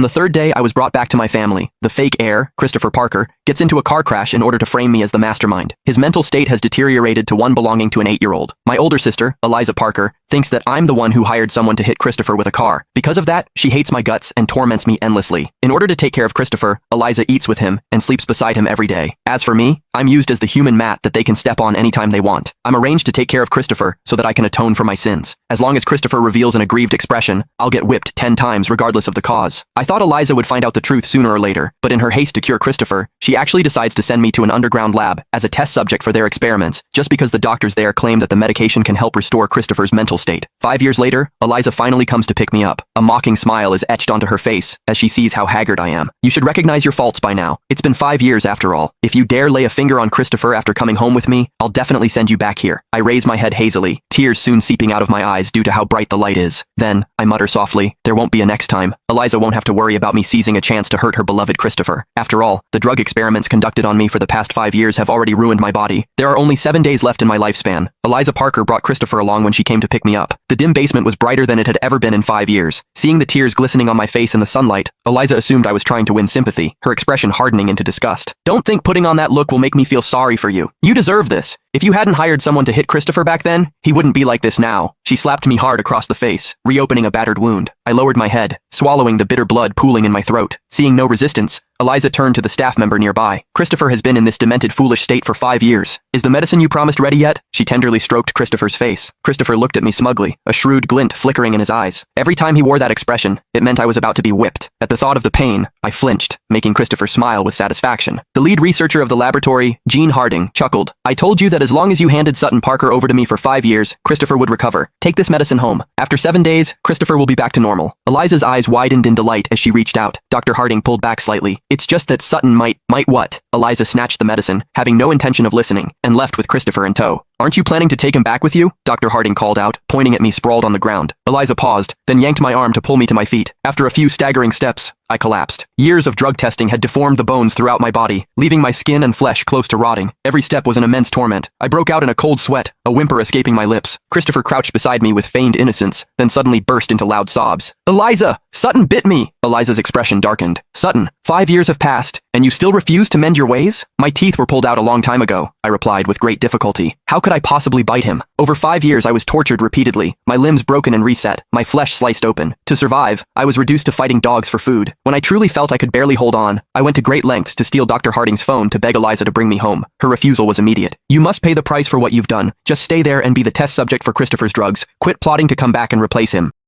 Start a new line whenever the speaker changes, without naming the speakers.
On the third day, I was brought back to my family. The fake heir, Christopher Parker, gets into a car crash in order to frame me as the mastermind. His mental state has deteriorated to one belonging to an 8-year-old. My older sister, Eliza Parker, thinks that I'm the one who hired someone to hit Christopher with a car. Because of that, she hates my guts and torments me endlessly. In order to take care of Christopher, Eliza eats with him and sleeps beside him every day. As for me, I'm used as the human mat that they can step on anytime they want. I'm arranged to take care of Christopher so that I can atone for my sins. As long as Christopher reveals an aggrieved expression, I'll get whipped 10 times regardless of the cause. I thought Eliza would find out the truth sooner or later, but in her haste to cure Christopher, she actually decides to send me to an underground lab as a test subject for their experiments, just because the doctors there claim that the medication can help restore Christopher's mental state. 5 years later, Eliza finally comes to pick me up. A mocking smile is etched onto her face as she sees how haggard I am. You should recognize your faults by now. It's been 5 years after all. If you dare lay a finger on Christopher after coming home with me, I'll definitely send you back here. I raise my head hazily, tears soon seeping out of my eyes due to how bright the light is. Then, I mutter softly, there won't be a next time. Eliza won't have to worry about me seizing a chance to hurt her beloved Christopher. After all, the drug experiments conducted on me for the past 5 years have already ruined my body. There are only 7 days left in my lifespan. Eliza Parker brought Christopher along when she came to pick me up. The dim basement was brighter than it had ever been in 5 years. Seeing the tears glistening on my face in the sunlight, Eliza assumed I was trying to win sympathy, her expression hardening into disgust. Don't think putting on that look will make me feel sorry for you. You deserve this. If you hadn't hired someone to hit Christopher back then, he wouldn't be like this now. She slapped me hard across the face, reopening a battered wound. I lowered my head, swallowing the bitter blood pooling in my throat. Seeing no resistance, Eliza turned to the staff member nearby. Christopher has been in this demented, foolish state for 5 years. Is the medicine you promised ready yet? She tenderly stroked Christopher's face. Christopher looked at me smugly, a shrewd glint flickering in his eyes. Every time he wore that expression, it meant I was about to be whipped. At the thought of the pain, I flinched, making Christopher smile with satisfaction. The lead researcher of the laboratory, Gene Harding, chuckled. I told you that as long as you handed Sutton Parker over to me for 5 years, Christopher would recover. Take this medicine home. After 7 days, Christopher will be back to normal. Eliza's eyes widened in delight as she reached out. Dr. Harding pulled back slightly. It's just that Sutton might what? Eliza snatched the medicine, having no intention of listening, and left with Christopher in tow. Aren't you planning to take him back with you? Dr. Harding called out, pointing at me sprawled on the ground. Eliza paused, then yanked my arm to pull me to my feet. After a few staggering steps, I collapsed. Years of drug testing had deformed the bones throughout my body, leaving my skin and flesh close to rotting. Every step was an immense torment. I broke out in a cold sweat, a whimper escaping my lips. Christopher crouched beside me with feigned innocence, then suddenly burst into loud sobs. Eliza! Sutton bit me! Eliza's expression darkened. Sutton, 5 years have passed, and you still refuse to mend your ways? My teeth were pulled out a long time ago, I replied with great difficulty. How could I possibly bite him? Over 5 years I was tortured repeatedly, my limbs broken and reset, my flesh sliced open. To survive, I was reduced to fighting dogs for food. When I truly felt I could barely hold on, I went to great lengths to steal Dr. Harding's phone to beg Eliza to bring me home. Her refusal was immediate. You must pay the price for what you've done. Just stay there and be the test subject for Christopher's drugs. Quit plotting to come back and replace him.